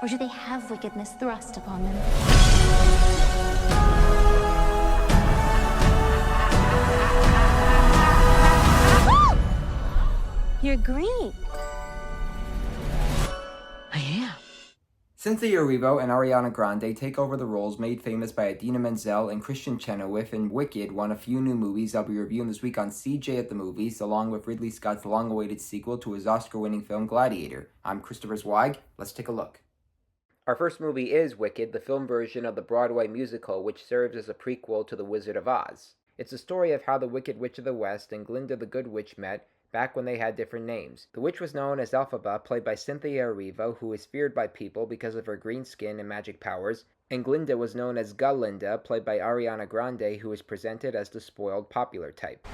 Or do they have wickedness thrust upon them? You're green. I am. Cynthia Erivo and Ariana Grande take over the roles made famous by Idina Menzel and Christian Chenoweth in Wicked, one of few new movies I'll be reviewing this week on CJ at the Movies, along with Ridley Scott's long-awaited sequel to his Oscar-winning film Gladiator. I'm Christopher Zweig. Let's take a look. Our first movie is Wicked, the film version of the Broadway musical, which serves as a prequel to The Wizard of Oz. It's the story of how the Wicked Witch of the West and Glinde the Good Witch met, back when they had different names. The witch was known as Elphaba, played by Cynthia Erivo, who is feared by people because of her green skin and magic powers, and Glinde was known as Galinda, played by Ariana Grande, who is presented as the spoiled popular type.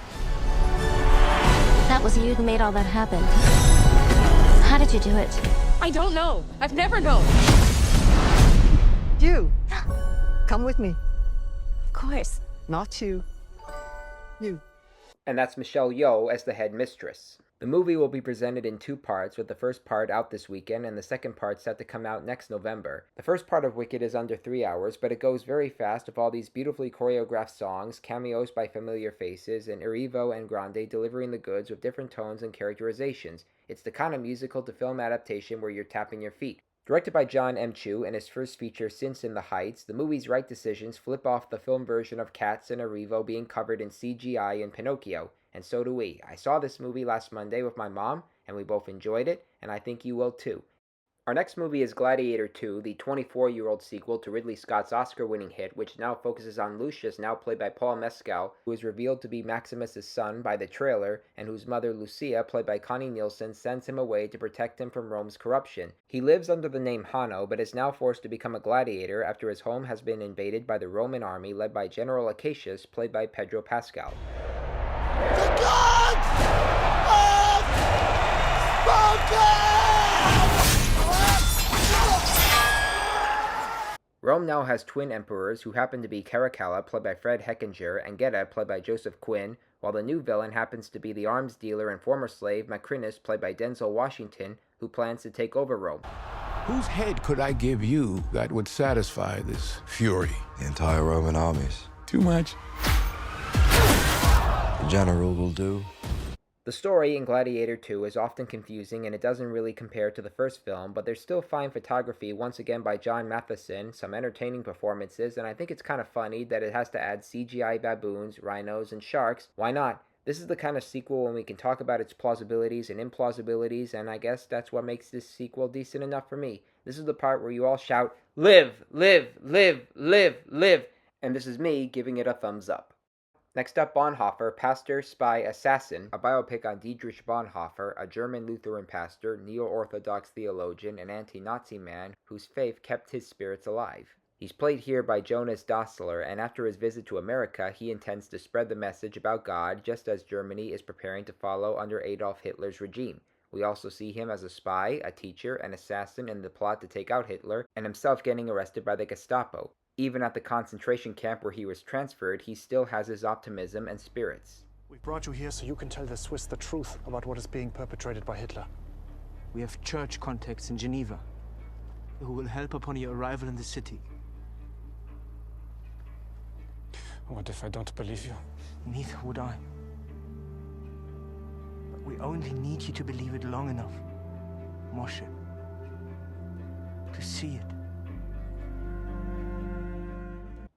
That was you who made all that happen. How did you do it? I don't know. I've never known. You. Come with me. Of course. Not you. You. And that's Michelle Yeoh as the head mistress. The movie will be presented in two parts, with the first part out this weekend and the second part set to come out next November. The first part of Wicked is under 3 hours, but it goes very fast with all these beautifully choreographed songs, cameos by familiar faces, and Erivo and Grande delivering the goods with different tones and characterizations. It's the kind of musical to film adaptation where you're tapping your feet. Directed by John M. Chu and his first feature since In the Heights, the movie's right decisions flip off the film version of Cats and Erivo being covered in CGI in Pinocchio, and so do we. I saw this movie last Monday with my mom, and we both enjoyed it, and I think you will too. Our next movie is Gladiator II, the 24-year-old sequel to Ridley Scott's Oscar-winning hit, which now focuses on Lucius, now played by Paul Mescal, who is revealed to be Maximus's son by the trailer, and whose mother Lucia, played by Connie Nielsen, sends him away to protect him from Rome's corruption. He lives under the name Hanno, but is now forced to become a gladiator after his home has been invaded by the Roman army led by General Acacius, played by Pedro Pascal. The gods have spoken! Rome now has twin emperors who happen to be Caracalla, played by Fred Hechinger, and Geta, played by Joseph Quinn, while the new villain happens to be the arms dealer and former slave Macrinus, played by Denzel Washington, who plans to take over Rome. Whose head could I give you that would satisfy this fury? The entire Roman armies. Too much? The general will do. The story in Gladiator II is often confusing and it doesn't really compare to the first film, but there's still fine photography once again by John Matheson, some entertaining performances, and I think it's kind of funny that it has to add CGI baboons, rhinos, and sharks. Why not? This is the kind of sequel when we can talk about its plausibilities and implausibilities, and I guess that's what makes this sequel decent enough for me. This is the part where you all shout, "Live, live, live, live, live," and this is me giving it a thumbs up. Next up, Bonhoeffer, Pastor, Spy, Assassin, a biopic on Dietrich Bonhoeffer, a German Lutheran pastor, neo-Orthodox theologian, and anti-Nazi man whose faith kept his spirits alive. He's played here by Jonas Dassler, and after his visit to America, he intends to spread the message about God just as Germany is preparing to follow under Adolf Hitler's regime. We also see him as a spy, a teacher, an assassin in the plot to take out Hitler, and himself getting arrested by the Gestapo. Even at the concentration camp where he was transferred, he still has his optimism and spirits. We brought you here so you can tell the Swiss the truth about what is being perpetrated by Hitler. We have church contacts in Geneva who will help upon your arrival in the city. What if I don't believe you? Neither would I. But we only need you to believe it long enough, Moshe, to see it.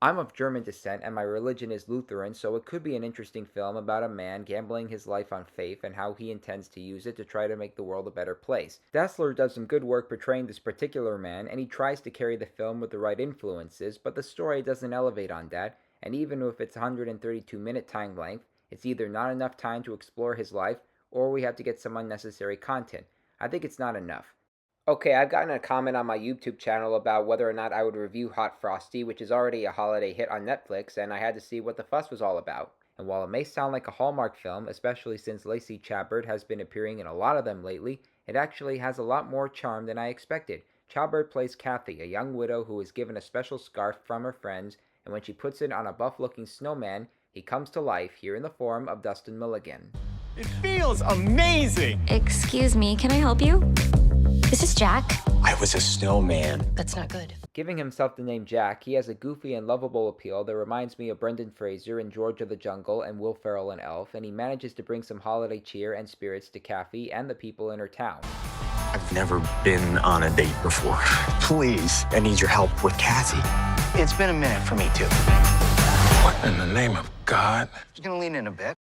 I'm of German descent and my religion is Lutheran, so it could be an interesting film about a man gambling his life on faith and how he intends to use it to try to make the world a better place. Dassler does some good work portraying this particular man, and he tries to carry the film with the right influences, but the story doesn't elevate on that, and even with its 132-minute time length, it's either not enough time to explore his life, or we have to get some unnecessary content. I think it's not enough. Okay, I've gotten a comment on my YouTube channel about whether or not I would review Hot Frosty, which is already a holiday hit on Netflix, and I had to see what the fuss was all about. And while it may sound like a Hallmark film, especially since Lacey Chabert has been appearing in a lot of them lately, it actually has a lot more charm than I expected. Chabert plays Kathy, a young widow who is given a special scarf from her friends, and when she puts it on a buff-looking snowman, he comes to life, here in the form of Dustin Milligan. It feels amazing! Excuse me, can I help you? This is Jack. I was a snowman. That's not good. Giving himself the name Jack, he has a goofy and lovable appeal that reminds me of Brendan Fraser in George of the Jungle and Will Ferrell in Elf, and he manages to bring some holiday cheer and spirits to Kathy and the people in her town. I've never been on a date before. Please, I need your help with Kathy. It's been a minute for me, too. What in the name of God? You gonna lean in a bit?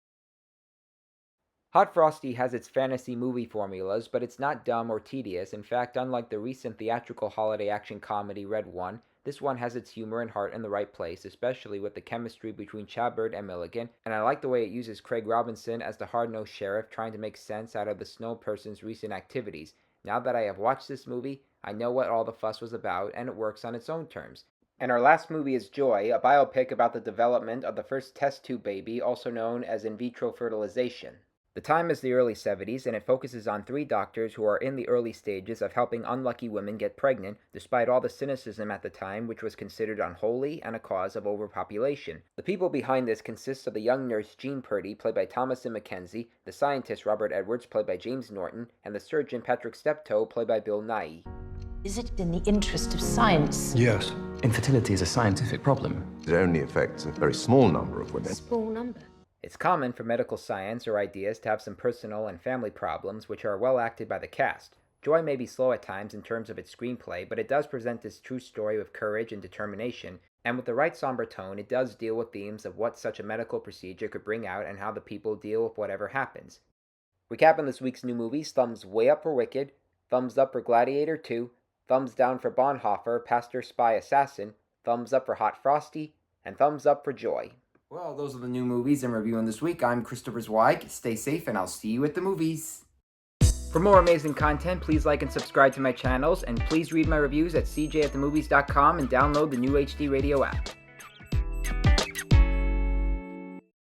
Hot Frosty has its fantasy movie formulas, but it's not dumb or tedious. In fact, unlike the recent theatrical holiday action comedy Red One, this one has its humor and heart in the right place, especially with the chemistry between Chabert and Milligan, and I like the way it uses Craig Robinson as the hard-nosed sheriff trying to make sense out of the snow person's recent activities. Now that I have watched this movie, I know what all the fuss was about, and it works on its own terms. And our last movie is Joy, a biopic about the development of the first test tube baby, also known as in vitro fertilization. The time is the early 70s, and it focuses on 3 doctors who are in the early stages of helping unlucky women get pregnant, despite all the cynicism at the time, which was considered unholy and a cause of overpopulation. The people behind this consist of the young nurse Jean Purdy, played by Thomasin Mackenzie, the scientist Robert Edwards, played by James Norton, and the surgeon Patrick Steptoe, played by Bill Nighy. Is it in the interest of science? Yes. Infertility is a scientific problem. It only affects a very small number of women. Small number. It's common for medical science or ideas to have some personal and family problems, which are well acted by the cast. Joy may be slow at times in terms of its screenplay, but it does present this true story with courage and determination, and with the right somber tone, it does deal with themes of what such a medical procedure could bring out and how the people deal with whatever happens. Recapping this week's new movies: thumbs way up for Wicked, thumbs up for Gladiator II, thumbs down for Bonhoeffer, Pastor Spy Assassin, thumbs up for Hot Frosty, and thumbs up for Joy. Well, those are the new movies I'm reviewing this week. I'm Christopher Zweig. Stay safe, and I'll see you at the movies. For more amazing content, please like and subscribe to my channels, and please read my reviews at cjatthemovies.com and download the new HD Radio app.